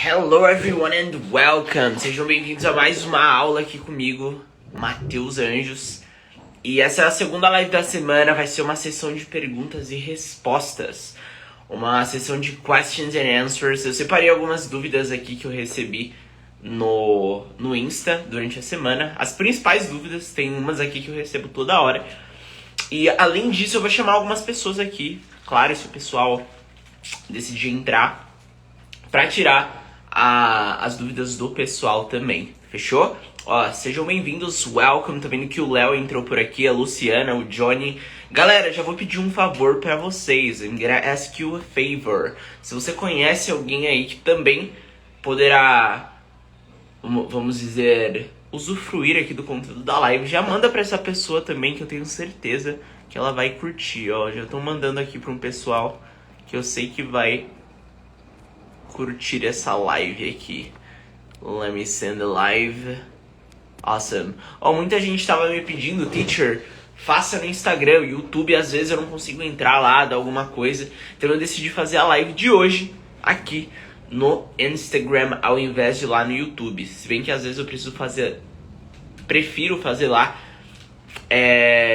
Hello everyone and welcome! Sejam bem-vindos a mais uma aula aqui comigo, Matheus Anjos. E essa é a segunda live da semana, vai ser uma sessão de perguntas e respostas. Uma sessão de questions and answers. Eu separei algumas dúvidas aqui que eu recebi no Insta durante a semana. As principais dúvidas, tem umas aqui que eu recebo toda hora. E além disso eu vou chamar algumas pessoas aqui, claro, se o pessoal decidir entrar, pra tirar as dúvidas do pessoal também, fechou? Ó, sejam bem-vindos, welcome, tô vendo que o Léo entrou por aqui, a Luciana, o Johnny. Galera, já vou pedir um favor pra vocês, I'm gonna ask you a favor. Se você conhece alguém aí que também poderá, vamos dizer, usufruir aqui do conteúdo da live, já manda pra essa pessoa também, que eu tenho certeza que ela vai curtir, ó. Já tô mandando aqui pra um pessoal que eu sei que vai curtir essa live aqui. Let me send the live. Awesome. Ó, muita gente tava me pedindo, teacher, faça no Instagram, YouTube, às vezes eu não consigo entrar lá, dar alguma coisa. Então eu decidi fazer a live de hoje aqui no Instagram ao invés de lá no YouTube. Se bem que às vezes eu prefiro fazer lá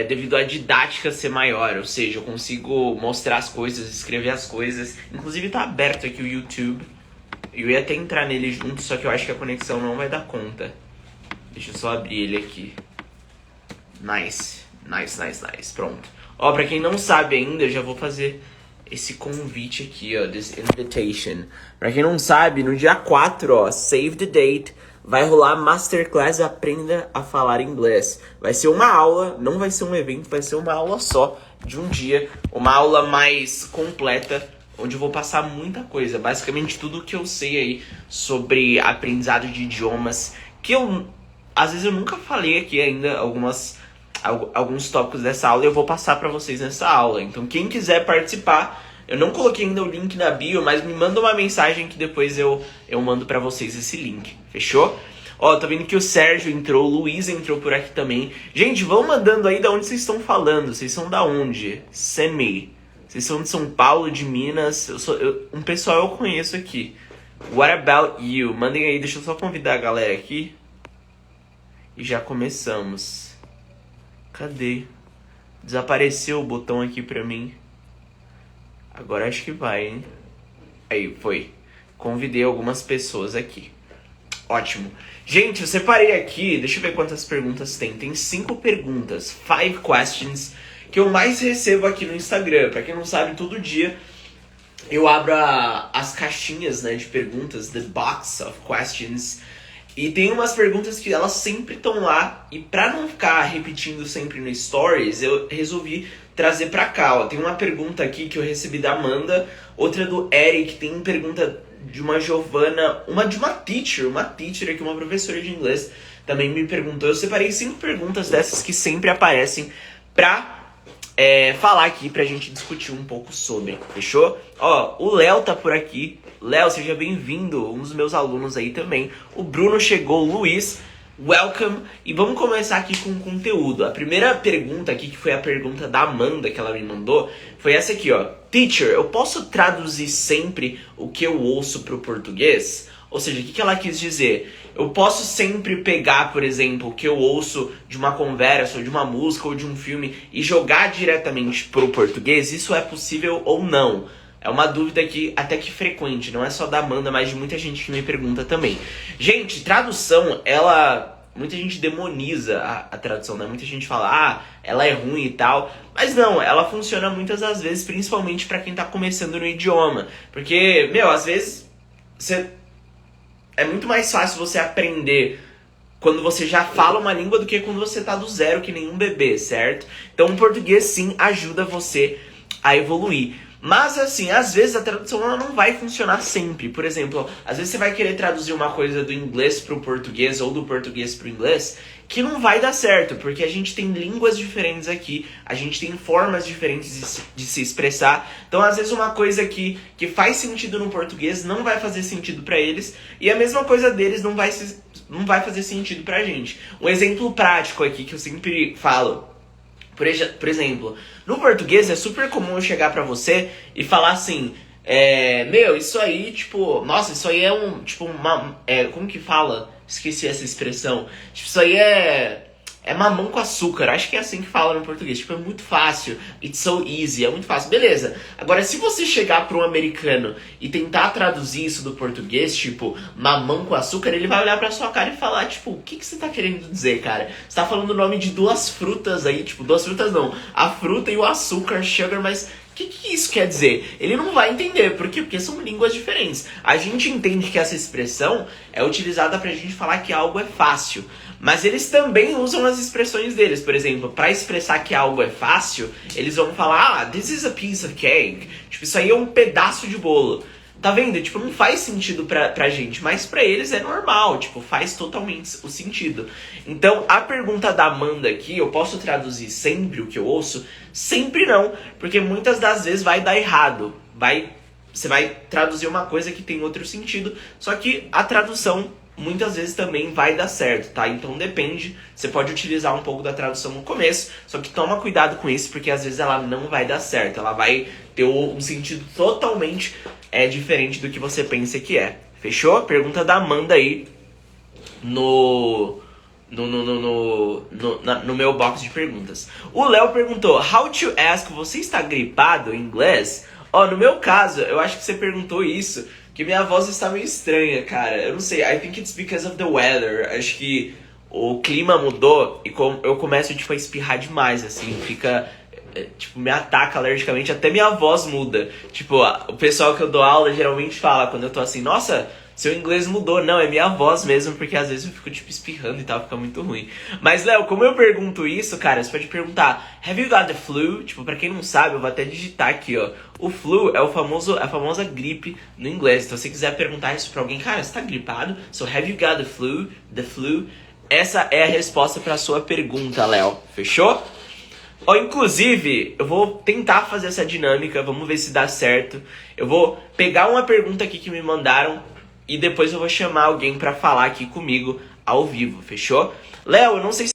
devido à didática ser maior, ou seja, eu consigo mostrar as coisas, escrever as coisas. Inclusive tá aberto aqui o YouTube. Eu ia até entrar nele junto, só que eu acho que a conexão não vai dar conta. Deixa eu só abrir ele aqui. Nice. Pronto. Ó, pra quem não sabe ainda, eu já vou fazer esse convite aqui, ó, this invitation. Pra quem não sabe, no dia 4, ó, save the date, vai rolar Masterclass Aprenda a Falar Inglês. Vai ser uma aula, não vai ser um evento, vai ser uma aula só de um dia. Uma aula mais completa, onde eu vou passar muita coisa. Basicamente tudo que eu sei aí sobre aprendizado de idiomas. Que às vezes eu nunca falei aqui ainda, alguns tópicos dessa aula. E eu vou passar pra vocês nessa aula. Então quem quiser participar, eu não coloquei ainda o link na bio, mas me manda uma mensagem que depois eu mando pra vocês esse link, fechou? Ó, tô vendo que o Sérgio entrou, o Luiz entrou por aqui também. Gente, vão mandando aí de onde vocês estão falando. Vocês são da onde? Send me. Vocês são de São Paulo, de Minas. Um pessoal eu conheço aqui. What about you? Mandem aí, deixa eu só convidar a galera aqui. E já começamos. Cadê? Desapareceu o botão aqui pra mim. Agora acho que vai, hein? Aí, foi. Convidei algumas pessoas aqui. Ótimo. Gente, eu separei aqui, deixa eu ver quantas perguntas tem. Tem 5 perguntas, 5 questions, que eu mais recebo aqui no Instagram. Pra quem não sabe, todo dia eu abro as caixinhas, né, de perguntas, the box of questions. E tem umas perguntas que elas sempre estão lá. E pra não ficar repetindo sempre no Stories, eu resolvi trazer pra cá, ó. Tem uma pergunta aqui que eu recebi da Amanda, outra do Eric, tem uma pergunta de uma Giovana, uma teacher aqui, uma professora de inglês, também me perguntou. Eu separei 5 perguntas dessas que sempre aparecem pra falar aqui, pra gente discutir um pouco sobre, fechou? Ó, o Léo tá por aqui. Léo, seja bem-vindo, um dos meus alunos aí também. O Bruno chegou, o Luiz, welcome. E vamos começar aqui com o conteúdo. A primeira pergunta aqui, que foi a pergunta da Amanda que ela me mandou, foi essa aqui, ó. Teacher, eu posso traduzir sempre o que eu ouço pro português? Ou seja, o que ela quis dizer? Eu posso sempre pegar, por exemplo, o que eu ouço de uma conversa, ou de uma música, ou de um filme, e jogar diretamente pro português? Isso é possível ou não? É uma dúvida que até que frequente, não é só da Amanda, mas de muita gente que me pergunta também. Gente, tradução, muita gente demoniza a tradução, né? Muita gente fala, ela é ruim e tal. Mas não, ela funciona muitas das vezes, principalmente pra quem tá começando no idioma. Porque, às vezes, é muito mais fácil você aprender quando você já fala uma língua do que quando você tá do zero, que nem um bebê, certo? Então o português sim ajuda você a evoluir. Mas assim, às vezes a tradução ela não vai funcionar sempre. Por exemplo, às vezes você vai querer traduzir uma coisa do inglês pro português ou do português pro inglês, que não vai dar certo, porque a gente tem línguas diferentes aqui, a gente tem formas diferentes de se expressar. Então, às vezes uma coisa que faz sentido no português não vai fazer sentido pra eles, e a mesma coisa deles não vai fazer sentido pra gente. Um exemplo prático aqui que eu sempre falo. Por exemplo, no português é super comum eu chegar pra você e falar assim, Meu, isso aí, tipo, nossa, isso aí é um, tipo, como que fala? Esqueci essa expressão. Tipo, isso aí é mamão com açúcar. Acho que é assim que fala no português. Tipo, é muito fácil. It's so easy, é muito fácil. Beleza. Agora, se você chegar para um americano e tentar traduzir isso do português, tipo, mamão com açúcar, ele vai olhar pra sua cara e falar, tipo, o que que você tá querendo dizer, cara? Você tá falando o nome de duas frutas aí, tipo, duas frutas não. A fruta e o açúcar, sugar, mas que isso quer dizer? Ele não vai entender. Por quê? Porque são línguas diferentes. A gente entende que essa expressão é utilizada pra gente falar que algo é fácil. Mas eles também usam as expressões deles. Por exemplo, para expressar que algo é fácil, eles vão falar, this is a piece of cake. Tipo, isso aí é um pedaço de bolo. Tá vendo? Tipo, não faz sentido pra gente, mas pra eles é normal, tipo, faz totalmente o sentido. Então, a pergunta da Amanda aqui, eu posso traduzir sempre o que eu ouço? Sempre não, porque muitas das vezes vai dar errado. Você vai traduzir uma coisa que tem outro sentido, só que a tradução muitas vezes também vai dar certo, tá? Então depende, você pode utilizar um pouco da tradução no começo, só que toma cuidado com isso, porque às vezes ela não vai dar certo, ela vai ter um sentido totalmente diferente do que você pensa que é. Fechou? Pergunta da Amanda aí no meu box de perguntas. O Léo perguntou, how to ask, você está gripado em inglês? Ó, no meu caso, eu acho que você perguntou isso, que minha voz está meio estranha, cara. Eu não sei, I think it's because of the weather. Acho que o clima mudou e eu começo, tipo, a espirrar demais, assim, fica... Tipo, me ataca alergicamente, até minha voz muda. Tipo, o pessoal que eu dou aula geralmente fala quando eu tô assim, nossa, seu inglês mudou. Não, é minha voz mesmo, porque às vezes eu fico, tipo, espirrando e tal, fica muito ruim. Mas, Léo, como eu pergunto isso, cara, você pode perguntar, have you got the flu? Tipo, pra quem não sabe, eu vou até digitar aqui, ó. O flu é a famosa gripe no inglês. Então, se você quiser perguntar isso pra alguém, cara, você tá gripado? So, have you got the flu? The flu? Essa é a resposta pra sua pergunta, Léo. Fechou? Ó, inclusive, eu vou tentar fazer essa dinâmica, vamos ver se dá certo. Eu vou pegar uma pergunta aqui que me mandaram e depois eu vou chamar alguém pra falar aqui comigo ao vivo, fechou? Léo, eu não sei se...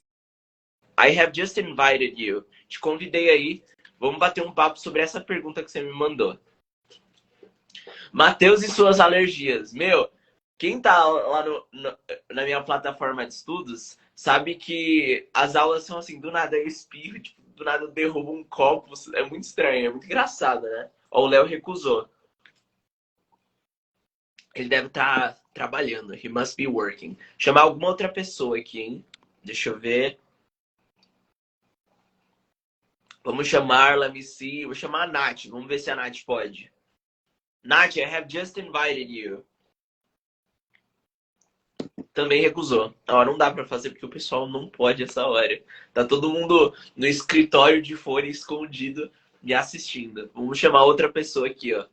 I have just invited you. Te convidei aí, vamos bater um papo sobre essa pergunta que você me mandou. Matheus e suas alergias. Meu, quem tá lá na minha plataforma de estudos sabe que as aulas são assim, do nada eu espirro, tipo, do nada eu derrubo um copo. É muito estranho, é muito engraçado, né? Ó, o Léo recusou. Ele deve estar trabalhando. He must be working. Chamar alguma outra pessoa aqui, hein? Deixa eu ver. Vamos chamar, let me see. Vou chamar a Nath. Vamos ver se a Nath pode. Nath, I have just invited you. Também recusou. Ó, não dá pra fazer porque o pessoal não pode essa hora. Tá todo mundo no escritório de fone escondido me assistindo. Vamos chamar outra pessoa aqui, ó.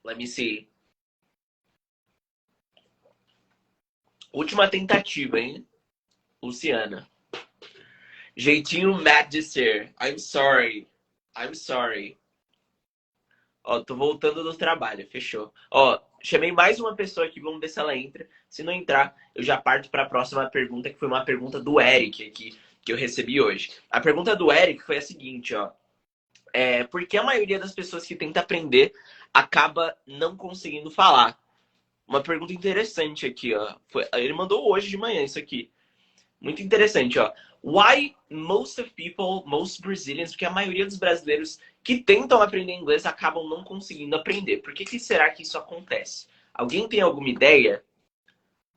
Let me see. Última tentativa, hein? Luciana. Jeitinho Matt de ser. I'm sorry. I'm sorry. Ó, tô voltando do trabalho. Fechou. Ó, chamei mais uma pessoa aqui. Vamos ver se ela entra. Se não entrar, eu já parto para a próxima pergunta, que foi uma pergunta do Eric aqui, que eu recebi hoje. A pergunta do Eric foi a seguinte, ó. Por que a maioria das pessoas que tenta aprender acaba não conseguindo falar? Uma pergunta interessante aqui, ó. Ele mandou hoje de manhã isso aqui. Muito interessante, ó. Why most of people, most Brazilians, porque a maioria dos brasileiros que tentam aprender inglês acabam não conseguindo aprender. Por que será que isso acontece? Alguém tem alguma ideia?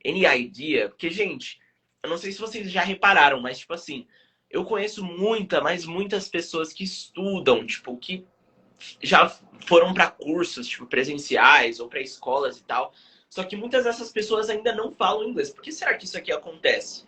Any idea? Porque, gente, eu não sei se vocês já repararam, mas, tipo assim, eu conheço muitas pessoas que estudam, tipo, que já foram para cursos, tipo, presenciais ou para escolas e tal. Só que muitas dessas pessoas ainda não falam inglês. Por que será que isso aqui acontece?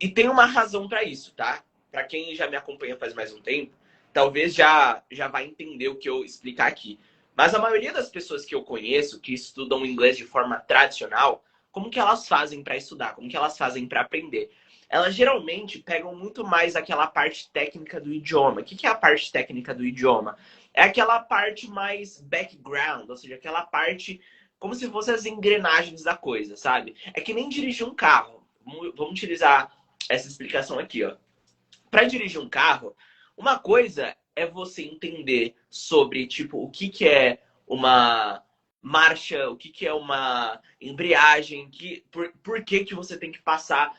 E tem uma razão para isso, tá? Para quem já me acompanha faz mais um tempo, talvez já vai entender o que eu explicar aqui. Mas a maioria das pessoas que eu conheço que estudam inglês de forma tradicional, como que elas fazem para estudar? Como que elas fazem para aprender? Elas geralmente pegam muito mais aquela parte técnica do idioma. O que é a parte técnica do idioma? É aquela parte mais background, ou seja, aquela parte como se fossem as engrenagens da coisa, sabe? É que nem dirigir um carro. Vamos utilizar essa explicação aqui, ó. Para dirigir um carro, uma coisa é você entender sobre, tipo, o que é uma marcha, o que que é uma embreagem, por que que você tem que passar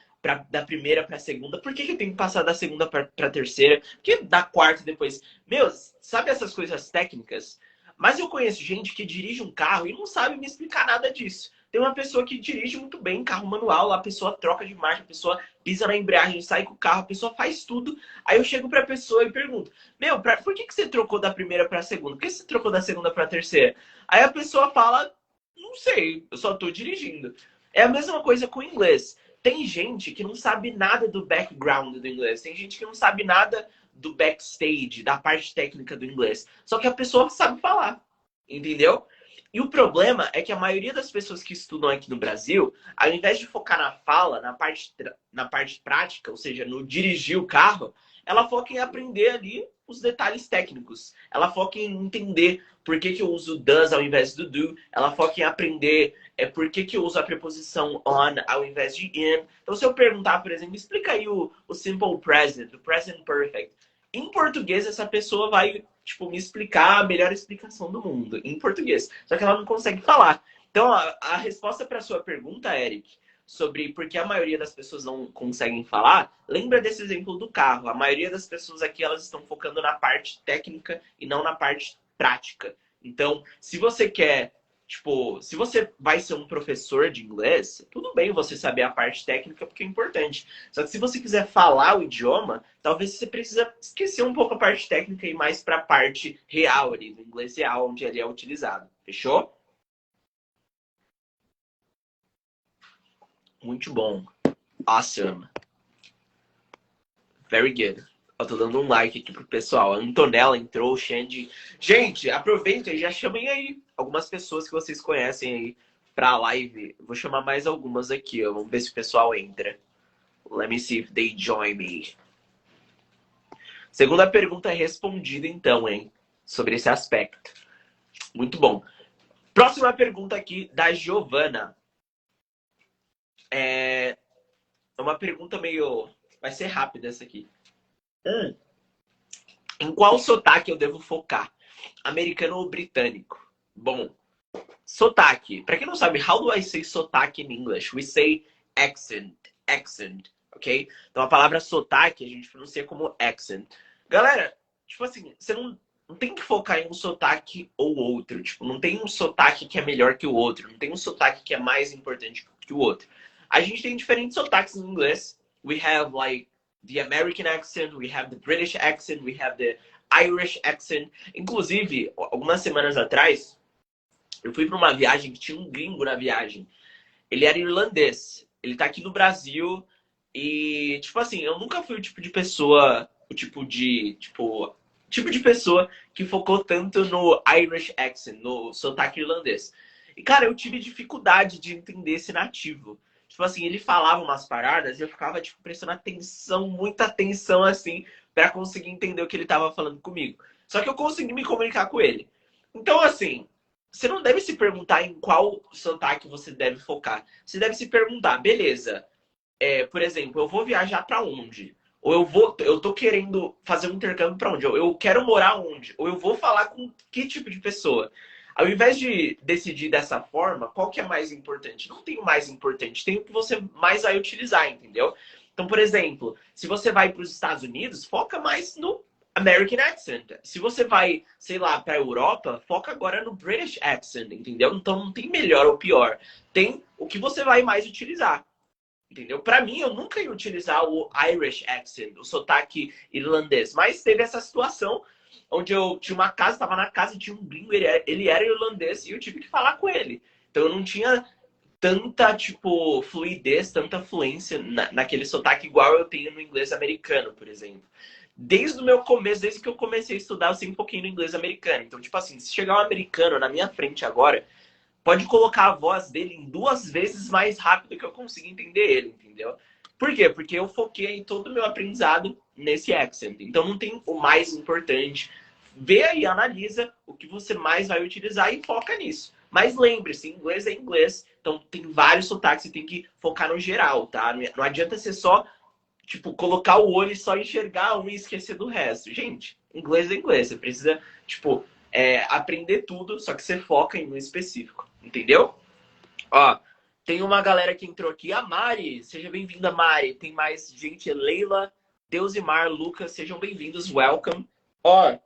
da primeira para a segunda, por que que eu tenho que passar da segunda para a terceira, por que da quarta depois. Meu, sabe essas coisas técnicas? Mas eu conheço gente que dirige um carro e não sabe me explicar nada disso. Tem uma pessoa que dirige muito bem carro manual, a pessoa troca de marcha, a pessoa pisa na embreagem, sai com o carro, a pessoa faz tudo. Aí eu chego pra pessoa e pergunto: Meu, por que que você trocou da primeira pra segunda? Por que você trocou da segunda pra terceira? Aí a pessoa fala: Não sei, eu só tô dirigindo. É a mesma coisa com o inglês. Tem gente que não sabe nada do background do inglês. Tem gente que não sabe nada do backstage, da parte técnica do inglês. Só que a pessoa sabe falar. Entendeu? E o problema é que a maioria das pessoas que estudam aqui no Brasil, ao invés de focar na fala, na parte prática, ou seja, no dirigir o carro, ela foca em aprender ali os detalhes técnicos. Ela foca em entender por que que eu uso does ao invés do do. Ela foca em aprender por que que eu uso a preposição on ao invés de in. Então, se eu perguntar, por exemplo, explica aí o simple present, o present perfect. Em português, essa pessoa vai, tipo, me explicar a melhor explicação do mundo, em português. Só que ela não consegue falar. Então, a resposta para a sua pergunta, Eric, sobre por que a maioria das pessoas não conseguem falar, lembra desse exemplo do carro. A maioria das pessoas aqui, elas estão focando na parte técnica e não na parte prática. Então, se você quer, tipo, se você vai ser um professor de inglês, tudo bem você saber a parte técnica, porque é importante. Só que se você quiser falar o idioma, talvez você precisa esquecer um pouco a parte técnica e ir mais para a parte real ali, do inglês real, onde ele é utilizado. Fechou? Muito bom. Awesome. Very good. Eu tô dando um like aqui pro pessoal. A Antonella entrou, o Xande. Gente, aproveitem e já chamem aí algumas pessoas que vocês conhecem aí pra live. Vou chamar mais algumas aqui, ó. Vamos ver se o pessoal entra. Let me see if they join me. Segunda pergunta é respondida, então, hein? Sobre esse aspecto. Muito bom. Próxima pergunta aqui da Giovana. É uma pergunta meio... Vai ser rápida essa aqui. Em qual sotaque eu devo focar? Americano ou britânico? Bom, sotaque. Para quem não sabe, how do I say sotaque in English? We say accent. Accent, ok? Então a palavra sotaque a gente pronuncia como accent. Galera, tipo assim, você não tem que focar em um sotaque ou outro. Tipo, não tem um sotaque que é melhor que o outro. Não tem um sotaque que é mais importante que o outro. A gente tem diferentes sotaques em inglês. We have, like, the American accent, we have the British accent, we have the Irish accent. Inclusive, algumas semanas atrás, eu fui para uma viagem que tinha um gringo na viagem. Ele era irlandês. Ele tá aqui no Brasil e, tipo assim, eu nunca fui o tipo de pessoa, tipo de pessoa que focou tanto no Irish accent, no sotaque irlandês. E, cara, eu tive dificuldade de entender esse nativo. Tipo assim, ele falava umas paradas e eu ficava, tipo, prestando atenção, muita atenção, assim, pra conseguir entender o que ele tava falando comigo. Só que eu consegui me comunicar com ele. Então, assim, você não deve se perguntar em qual sotaque você deve focar. Você deve se perguntar, beleza, por exemplo, eu vou viajar pra onde? Ou eu tô querendo fazer um intercâmbio pra onde? Eu quero morar onde? Ou eu vou falar com que tipo de pessoa? Ao invés de decidir dessa forma, qual que é mais importante? Não tem o mais importante, tem o que você mais vai utilizar, entendeu? Então, por exemplo, se você vai para os Estados Unidos, foca mais no American accent. Se você vai, sei lá, para a Europa, foca agora no British accent, entendeu? Então não tem melhor ou pior. Tem o que você vai mais utilizar. Entendeu? Para mim, eu nunca ia utilizar o Irish accent, o sotaque irlandês. Mas teve essa situação onde eu tinha uma casa, estava na casa e tinha um gringo, ele era irlandês e eu tive que falar com ele. Então eu não tinha tanta, tipo, fluidez, tanta fluência naquele sotaque igual eu tenho no inglês americano, por exemplo. Desde o meu começo, desde que eu comecei a estudar, eu sempre um pouquinho no inglês americano. Então, tipo assim, se chegar um americano na minha frente agora, pode colocar a voz dele em 2 vezes mais rápido que eu consiga entender ele, entendeu? Por quê? Porque eu foquei todo o meu aprendizado nesse accent. Então não tem o mais importante. Vê aí, analisa o que você mais vai utilizar e foca nisso. Mas lembre-se, inglês é inglês, então tem vários sotaques, você tem que focar no geral, tá? Não adianta você só, tipo, colocar o olho e só enxergar um e esquecer do resto. Gente, inglês é inglês, você precisa, tipo, aprender tudo, só que você foca em um específico, entendeu? Ó, tem uma galera que entrou aqui, a Mari, seja bem-vinda, Mari. Tem mais gente, Leila, Deusimar, Lucas, sejam bem-vindos, welcome. Ó,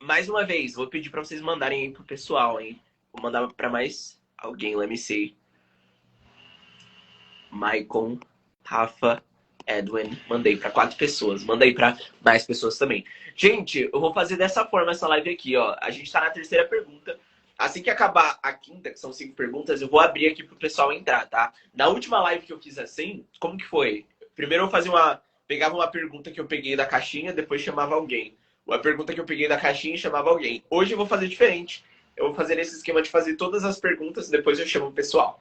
mais uma vez, vou pedir pra vocês mandarem aí pro pessoal, hein? Vou mandar pra mais alguém, let me see. Maicon, Rafa, Edwin, mandei pra 4 pessoas. Mandei pra mais pessoas também. Gente, eu vou fazer dessa forma essa live aqui, ó. A gente tá na terceira pergunta. Assim que acabar a quinta, que são 5 perguntas, eu vou abrir aqui pro pessoal entrar, tá? Na última live que eu fiz assim, como que foi? Primeiro eu fazia pegava uma pergunta que eu peguei da caixinha, depois chamava alguém. Uma pergunta que eu peguei da caixinha e chamava alguém. Hoje eu vou fazer diferente. Eu vou fazer esse esquema de fazer todas as perguntas, depois eu chamo o pessoal.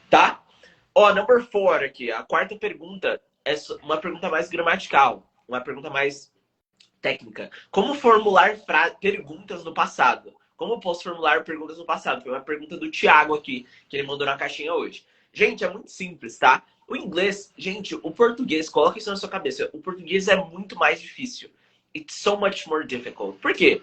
Tá? Ó, number 4 aqui. A quarta pergunta é uma pergunta mais gramatical. Uma pergunta mais técnica. Como formular perguntas no passado? Como posso formular perguntas no passado? Foi uma pergunta do Thiago aqui, que ele mandou na caixinha hoje. Gente, é muito simples, tá? O inglês, gente, o português, coloca isso na sua cabeça. O português é muito mais difícil. It's so much more difficult. Por quê?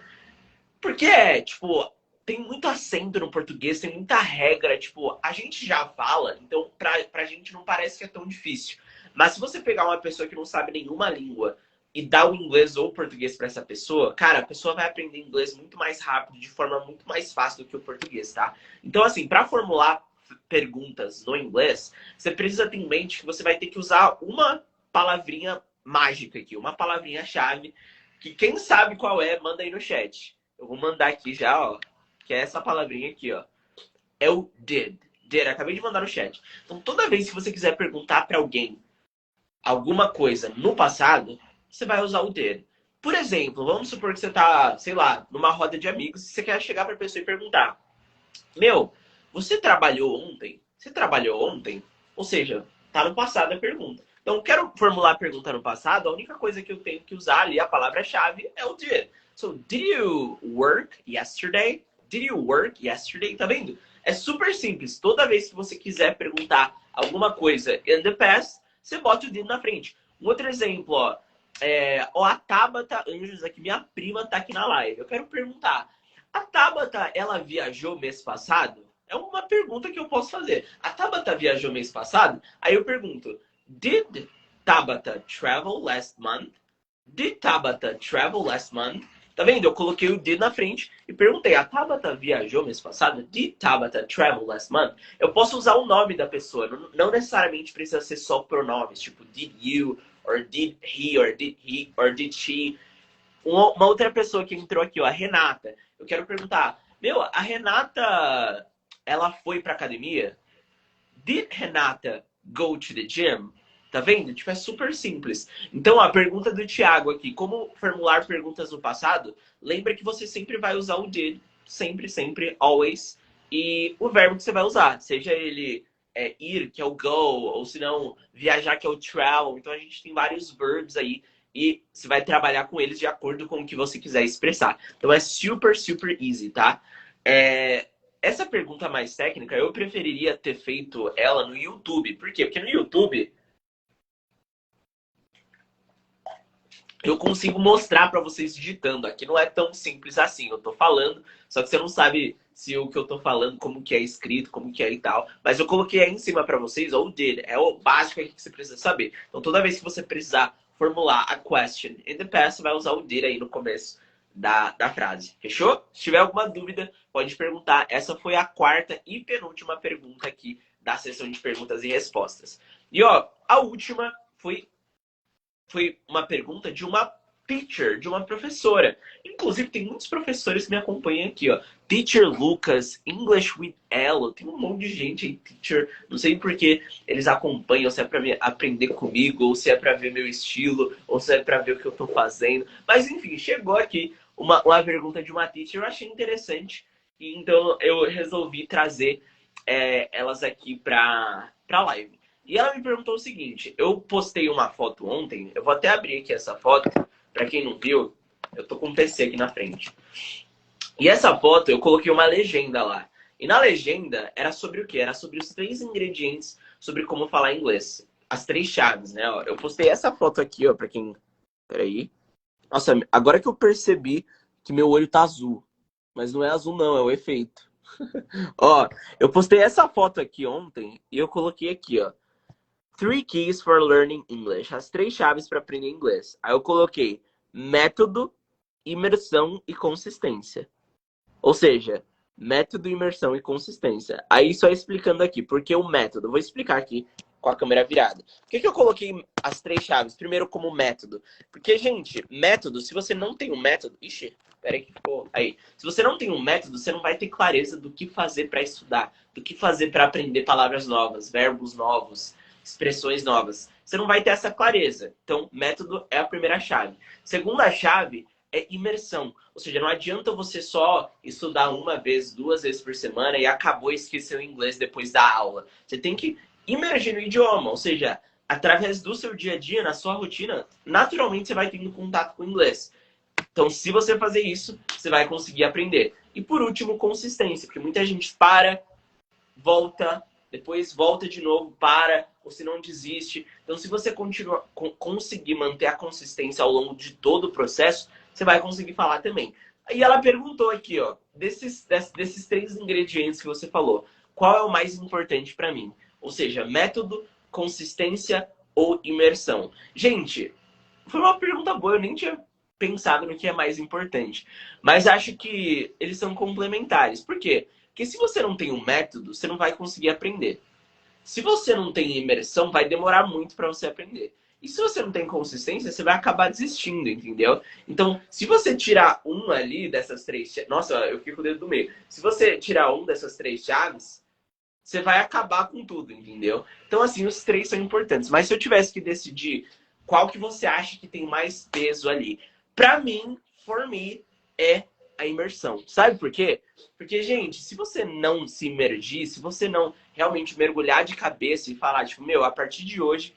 Porque, tipo, tem muito acento no português, tem muita regra. Tipo, a gente já fala, então pra gente não parece que é tão difícil. Mas se você pegar uma pessoa que não sabe nenhuma língua e dar o inglês ou o português pra essa pessoa, cara, a pessoa vai aprender inglês muito mais rápido, de forma muito mais fácil do que o português, tá? Então, assim, pra formular perguntas no inglês, você precisa ter em mente que você vai ter que usar uma palavrinha mágica aqui, uma palavrinha-chave, que quem sabe qual é, manda aí no chat. Eu vou mandar aqui já, ó, que é essa palavrinha aqui, ó. É o did. Did, acabei de mandar no chat. Então, toda vez que você quiser perguntar pra alguém alguma coisa no passado, você vai usar o did. Por exemplo, vamos supor que você tá, sei lá, numa roda de amigos e você quer chegar pra pessoa e perguntar: Meu, você trabalhou ontem? Você trabalhou ontem? Ou seja, tá no passado a pergunta. Então, quero formular a pergunta no passado, a única coisa que eu tenho que usar ali, a palavra-chave, é o did. So, did you work yesterday? Did you work yesterday? Tá vendo? É super simples. Toda vez que você quiser perguntar alguma coisa in the past, você bota o did na frente. Um outro exemplo, ó. A Tabata Anjos aqui, minha prima, tá aqui na live. Eu quero perguntar: a Tabata, ela viajou mês passado? É uma pergunta que eu posso fazer. A Tabata viajou mês passado? Aí eu pergunto: Did Tabata travel last month? Did Tabata travel last month? Tá vendo? Eu coloquei o did na frente e perguntei: a Tabata viajou mês passado? Did Tabata travel last month? Eu posso usar o nome da pessoa. Não necessariamente precisa ser só pronomes, tipo did you, or did he, or did she. Uma outra pessoa que entrou aqui, ó, a Renata. Eu quero perguntar: Meu, a Renata, ela foi pra academia? Did Renata go to the gym? Tá vendo? Tipo, é super simples. Então, a pergunta do Thiago aqui: como formular perguntas no passado? Lembra que você sempre vai usar o did. Sempre, sempre, always. E o verbo que você vai usar. Seja ele ir, que é o go, ou se não, viajar, que é o travel. Então, a gente tem vários verbos aí. E você vai trabalhar com eles de acordo com o que você quiser expressar. Então, é super, super easy, tá? Essa pergunta mais técnica, eu preferiria ter feito ela no YouTube. Por quê? Porque no YouTube eu consigo mostrar para vocês digitando. Aqui não é tão simples assim. Eu tô falando, só que você não sabe se o que eu tô falando, como que é escrito, como que é e tal. Mas eu coloquei aí em cima para vocês, ou did. É o básico aqui que você precisa saber. Então, toda vez que você precisar formular a question in the past, você vai usar o did aí no começo da frase. Fechou? Se tiver alguma dúvida, pode perguntar. Essa foi a quarta e penúltima pergunta aqui da sessão de perguntas e respostas. E ó, a última foi uma pergunta de uma teacher, de uma professora. Inclusive, tem muitos professores que me acompanham aqui, ó. Teacher Lucas, English with Elo, tem um monte de gente aí, teacher. Não sei por que eles acompanham, se é pra aprender comigo, ou se é pra ver meu estilo, ou se é pra ver o que eu tô fazendo. Mas enfim, chegou aqui uma pergunta de uma teacher, eu achei interessante. E então eu resolvi trazer elas aqui pra live. E ela me perguntou o seguinte: eu postei uma foto ontem, eu vou até abrir aqui essa foto, pra quem não viu, eu tô com um PC aqui na frente. E essa foto eu coloquei uma legenda lá. E na legenda era sobre o quê? Era sobre os 3 ingredientes sobre como falar inglês. As 3 chaves, né? Ó, eu postei essa foto aqui, ó, pra quem... Peraí. Nossa, agora que eu percebi que meu olho tá azul. Mas não é azul, não, é o efeito. Ó, eu postei essa foto aqui ontem e eu coloquei aqui, ó. 3 keys for learning English. As 3 chaves para aprender inglês. Aí eu coloquei método, imersão e consistência. Ou seja, método, imersão e consistência. Aí só explicando aqui, porque o método, vou explicar aqui com a câmera virada. Por que eu coloquei as 3 chaves? Primeiro como método. Porque, gente, método, se você não tem um método... Ixi, peraí que ficou... Aí. Se você não tem um método, você não vai ter clareza do que fazer para estudar, do que fazer para aprender palavras novas, verbos novos, expressões novas. Você não vai ter essa clareza. Então, método é a primeira chave. Segunda chave é imersão. Ou seja, não adianta você só estudar 1 vez, 2 vezes por semana e acabou e esqueceu o inglês depois da aula. Você tem que imergir no idioma, ou seja, através do seu dia a dia, na sua rotina, naturalmente você vai tendo contato com o inglês. Então, se você fazer isso, você vai conseguir aprender. E por último, consistência, porque muita gente para, volta, depois volta de novo, para, ou se não desiste. Então, se você conseguir manter a consistência ao longo de todo o processo, você vai conseguir falar também. E ela perguntou aqui, ó, desses 3 ingredientes que você falou, qual é o mais importante para mim? Ou seja, método, consistência ou imersão? Gente, foi uma pergunta boa, eu nem tinha pensado no que é mais importante. Mas acho que eles são complementares. Por quê? Porque se você não tem um método, você não vai conseguir aprender. Se você não tem imersão, vai demorar muito para você aprender. E se você não tem consistência, você vai acabar desistindo, entendeu? Então, se você tirar um ali dessas 3 chaves... Nossa, eu fico com o dedo do meio. Se você tirar um dessas 3 chaves, você vai acabar com tudo, entendeu? Então, assim, os 3 são importantes. Mas se eu tivesse que decidir qual que você acha que tem mais peso ali, pra mim, for me, é a imersão. Sabe por quê? Porque, gente, se você não se imergir, se você não realmente mergulhar de cabeça e falar, tipo, meu, a partir de hoje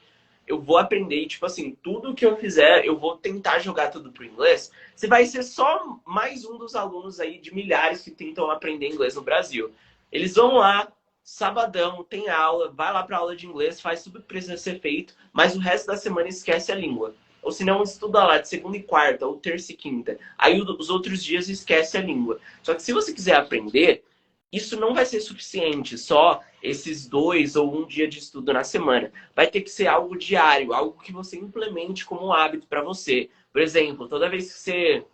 eu vou aprender e, tipo assim, tudo que eu fizer, eu vou tentar jogar tudo pro inglês, você vai ser só mais um dos alunos aí de milhares que tentam aprender inglês no Brasil. Eles vão lá, sabadão, tem aula, vai lá pra aula de inglês, faz tudo que precisa ser feito, mas o resto da semana esquece a língua. Ou se não, estuda lá de segunda e quarta, ou terça e quinta. Aí os outros dias esquece a língua. Só que se você quiser aprender, isso não vai ser suficiente, só esses 2 ou 1 dia de estudo na semana. Vai ter que ser algo diário, algo que você implemente como um hábito para você. Por exemplo, toda vez que você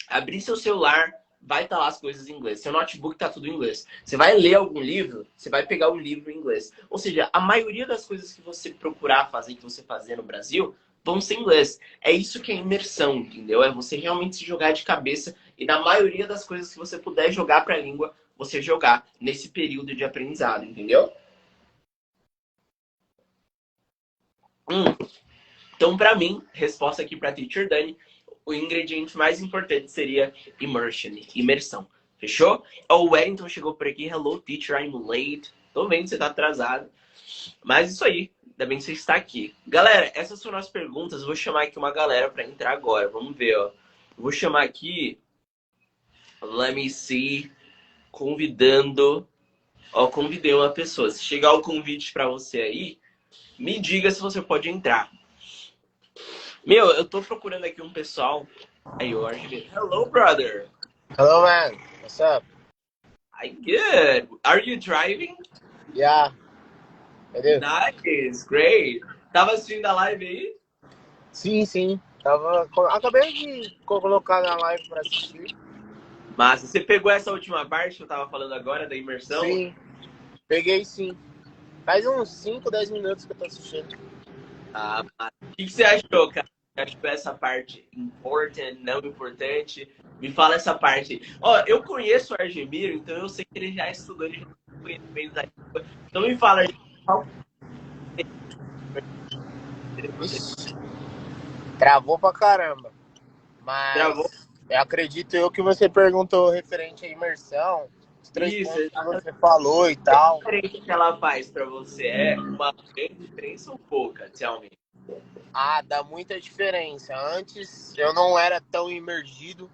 abrir seu celular, vai estar lá as coisas em inglês. Seu notebook tá tudo em inglês. Você vai ler algum livro, você vai pegar um livro em inglês. Ou seja, a maioria das coisas que você procurar fazer, que você fazer no Brasil, vão ser em inglês. É isso que é imersão, entendeu? É você realmente se jogar de cabeça e na maioria das coisas que você puder jogar para a língua, você jogar nesse período de aprendizado, entendeu? Então, para mim, resposta aqui para Teacher Dani, o ingrediente mais importante seria immersion, imersão. Fechou? O Wellington chegou por aqui. Hello, teacher, I'm late. Tô vendo que você tá atrasado. Mas isso aí. Ainda bem que você está aqui. Galera, essas foram as perguntas. Eu vou chamar aqui uma galera para entrar agora. Vamos ver, ó. Eu vou chamar aqui... Let me see. Convidando... Ó, convidei uma pessoa. Se chegar o convite para você aí, me diga se você pode entrar. Meu, eu tô procurando aqui um pessoal. Aí, eu acho que... Hello, brother. Hello, man. What's up? I'm good. Are you driving? Yeah, it is. Nice, great. Tava assistindo a live aí? Sim. Acabei de colocar na live pra assistir. Massa. Você pegou essa última parte que eu tava falando agora, da imersão? Sim, peguei sim. Faz uns 5, 10 minutos que eu tô assistindo. Ah, massa. O que você achou, cara? Achou essa parte importante, não importante? Me fala essa parte. Ó, eu conheço o Argemiro, então eu sei que ele já estudou, ele já conhece bem da língua. Então me fala, qual Ixi, travou pra caramba. travou? Mas eu acredito que você perguntou referente à imersão, os 3 pontos que Isso, você falou e a tal. diferença que ela faz pra você é uma grande diferença ou pouca, tell me? Ah, dá muita diferença. Antes eu não era tão imergido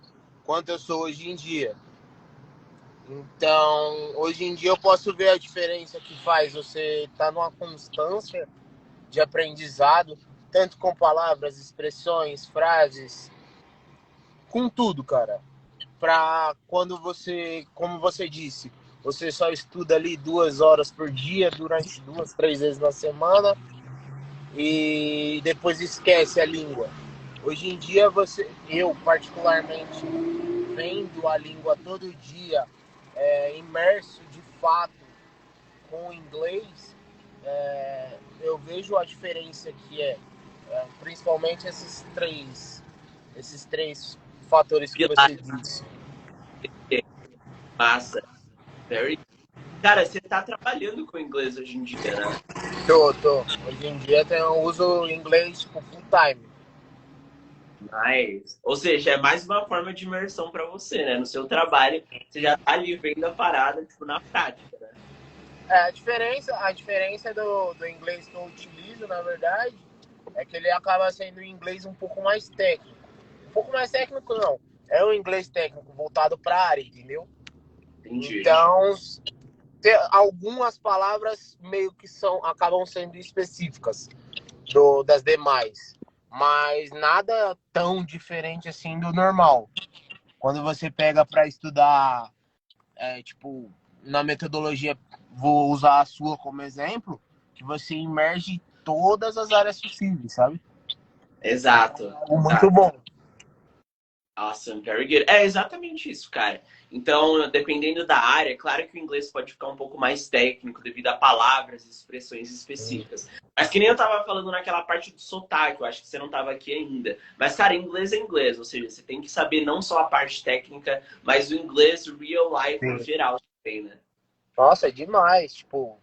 quanto eu sou hoje em dia. Então, hoje em dia eu posso ver a diferença que faz você estar numa constância de aprendizado, tanto com palavras, expressões, frases, com tudo, cara. Pra quando você, como você disse, você só estuda ali 2 horas por dia, durante 2, 3 vezes na semana, e depois esquece a língua. Hoje em dia, eu particularmente, vendo a língua todo dia, imerso de fato com o inglês, eu vejo a diferença que principalmente esses três fatores que Pilar, você disse. massa. Very. Cara, você tá trabalhando com inglês hoje em dia, né? Tô. Hoje em dia eu uso inglês tipo, full time. Mas, ou seja, é mais uma forma de imersão para você, né? No seu trabalho, você já tá ali vendo a parada, tipo, na prática, né? A diferença do inglês que eu utilizo, na verdade, é que ele acaba sendo um inglês um pouco mais técnico. Um pouco mais técnico, não. É um inglês técnico voltado para a área, entendeu? Entendi. Então, algumas palavras meio que acabam sendo específicas das demais. Mas nada tão diferente assim do normal. Quando você pega para estudar, tipo, na metodologia, vou usar a sua como exemplo, que você imerge todas as áreas possíveis, sabe? Exato, Algo muito exato. bom. Awesome, very good. É exatamente isso, cara. Então, dependendo da área, claro que o inglês pode ficar um pouco mais técnico devido a palavras e expressões específicas. Mas que nem eu tava falando naquela parte do sotaque, eu acho que você não tava aqui ainda. Mas, cara, inglês é inglês, ou seja, você tem que saber não só a parte técnica, mas o inglês real life em Sim. geral também, né? Nossa, é demais. Tipo,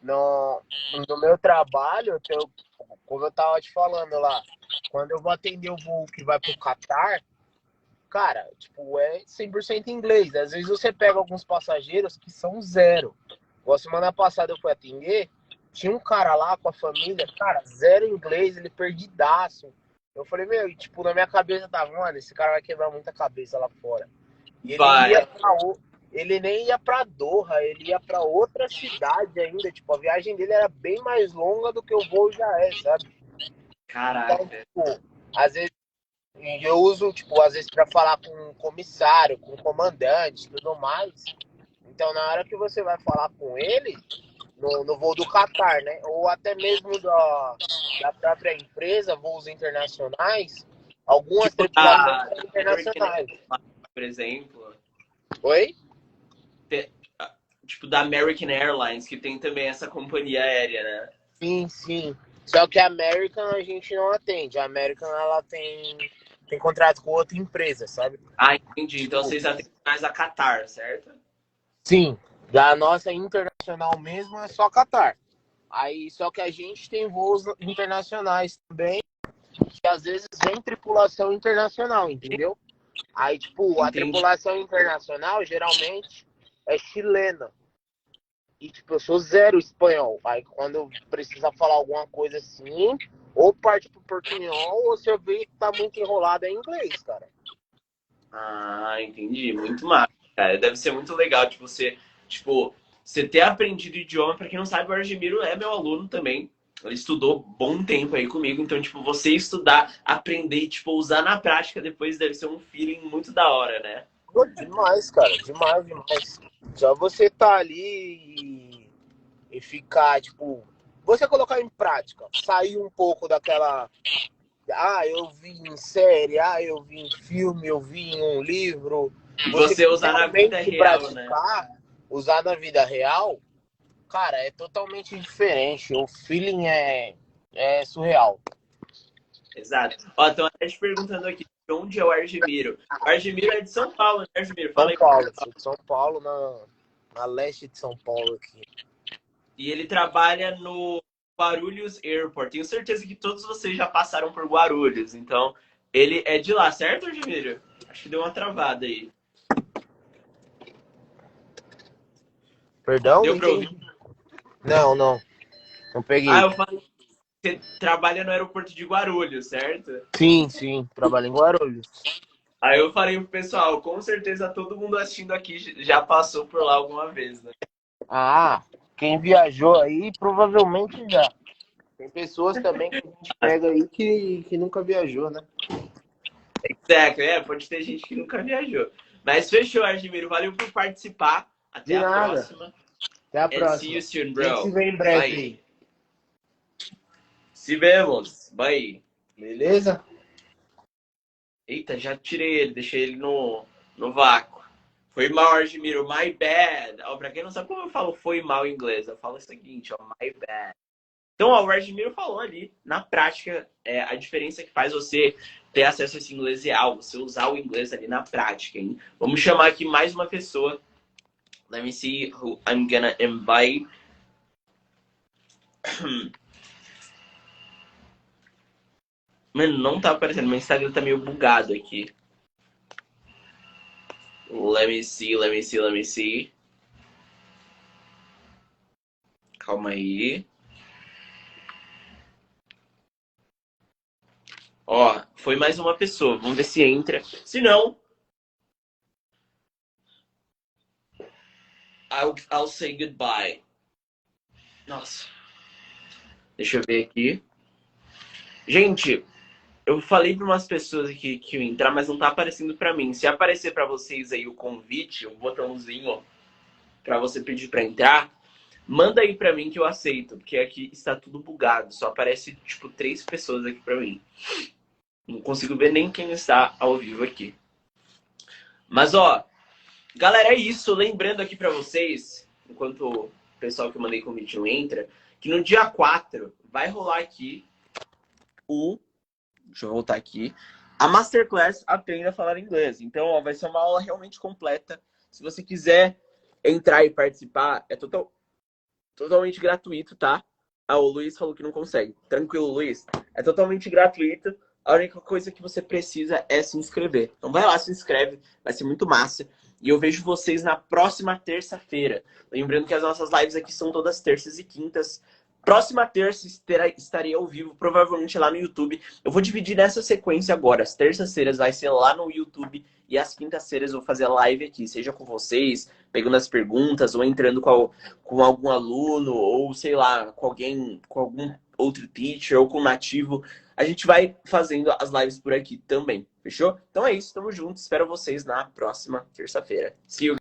no meu trabalho, como eu tava te falando lá, quando eu vou atender o voo que vai pro Catar, cara, tipo, é 100% inglês. Às vezes você pega alguns passageiros que são zero. Igual semana passada eu fui atender, tinha um cara lá com a família, cara, zero inglês, ele perdidaço. Eu falei, meu, e, tipo, na minha cabeça tá, mano, esse cara vai quebrar muita cabeça lá fora. E Vai. ele nem ia pra Doha, ele ia pra outra cidade ainda. Tipo, a viagem dele era bem mais longa do que o voo já é, sabe? Então, Caraca. tipo, às vezes eu uso, tipo, às vezes para falar com um comissário, com um comandante, tudo mais. Então, na hora que você vai falar com ele, no voo do Qatar, né? Ou até mesmo da própria empresa, voos internacionais, algumas Tipo tripulações da são American internacionais. Airlines, por exemplo. Oi? Te- Tipo da American Airlines, que tem também essa companhia aérea, né? Sim. Só que a American a gente não atende. A American ela tem contrato com outra empresa, sabe? Ah, entendi. Então Tipo, vocês atendem mais a Qatar, certo? sim, da nossa internacional mesmo é só Qatar. Aí, só que a gente tem voos internacionais também, que às vezes vem tripulação internacional, entendeu? Aí, tipo, a Entendi. tripulação internacional geralmente é chilena. E, tipo, eu sou zero espanhol. Aí, quando precisa falar alguma coisa assim, ou parte pro portunhol, ou se eu ver que tá muito enrolado é em inglês, cara. Ah, entendi. Muito massa, cara. Deve ser muito legal de você, tipo, você ter aprendido idioma. Pra quem não sabe, o Argemiro é meu aluno também. Ele estudou bom tempo aí comigo. Então, tipo, você estudar, aprender e, tipo, usar na prática depois deve ser um feeling muito da hora, né? Pô, demais, cara. Demais. Só você tá ali e ficar, tipo, você colocar em prática, sair um pouco daquela. Ah, eu vi em série, eu vi em filme, eu vi em um livro. E Você você usar na vida realmente real, né? praticar, usar na vida real, cara, é totalmente diferente. O feeling é surreal. Exato. Ó, estão até te perguntando aqui de onde é o Argemiro. O Argemiro é de São Paulo, né, Argemiro? Fala São aí. Paulo, sou de São Paulo, na leste de São Paulo aqui. E ele trabalha no Guarulhos Airport. Tenho certeza que todos vocês já passaram por Guarulhos. Então, ele é de lá, certo, Argemiro? Acho que deu uma travada aí. Perdão, não Deu pra ouvir? entendi. Não Ah, peguei. eu falei que você trabalha no aeroporto de Guarulhos, certo? Sim, trabalho em Guarulhos. Aí eu falei pro pessoal, com certeza todo mundo assistindo aqui já passou por lá alguma vez, né? Ah, quem viajou aí provavelmente já. Tem pessoas também que a gente pega aí que nunca viajou, né? Pode ter gente que nunca viajou. Mas fechou, Argimiro. Valeu por participar. Até De a nada. próxima. Até a And see you próxima. soon, A gente se bro. vê em breve Bye. aí. Se vemos. Bye. Beleza? Eita, já tirei ele. Deixei ele no vácuo. Foi mal, Argimiro. My bad. Ó, pra quem não sabe como eu falo foi mal em inglês, eu falo o seguinte, ó. My bad. Então, ó, o Argimiro falou ali, na prática, a diferença que faz você ter acesso a esse inglês real, você usar o inglês ali na prática, hein? Vamos chamar aqui mais uma pessoa. Let me see who I'm gonna invite. Mano, não tá aparecendo. Meu Instagram tá meio bugado aqui. Let me see. Calma aí. Ó, foi mais uma pessoa. Vamos ver se entra. Se não, I'll say goodbye. Nossa. Deixa eu ver aqui. Gente, eu falei para umas pessoas aqui que iam entrar, mas não tá aparecendo para mim. Se aparecer para vocês aí o convite, o botãozinho para você pedir para entrar, manda aí para mim que eu aceito, porque aqui está tudo bugado. Só aparece tipo 3 pessoas aqui para mim. Não consigo ver nem quem está ao vivo aqui. Mas ó, galera, é isso. Lembrando aqui para vocês, enquanto o pessoal que eu mandei convite não entra, que no dia 4 vai rolar aqui deixa eu voltar aqui. A Masterclass Aprenda a Falar Inglês. Então, ó, vai ser uma aula realmente completa. Se você quiser entrar e participar, é totalmente gratuito, tá? Ah, o Luiz falou que não consegue. Tranquilo, Luiz. É totalmente gratuito. A única coisa que você precisa é se inscrever. Então vai lá, se inscreve. Vai ser muito massa. E eu vejo vocês na próxima terça-feira. Lembrando que as nossas lives aqui são todas terças e quintas. Próxima terça estarei ao vivo, provavelmente lá no YouTube. Eu vou dividir nessa sequência agora. As terças-feiras vai ser lá no YouTube e as quintas-feiras eu vou fazer live aqui, seja com vocês, pegando as perguntas, ou entrando com algum aluno, ou sei lá, com algum outro teacher, ou com um nativo. A gente vai fazendo as lives por aqui também, fechou? Então é isso, tamo junto. Espero vocês na próxima terça-feira. See you!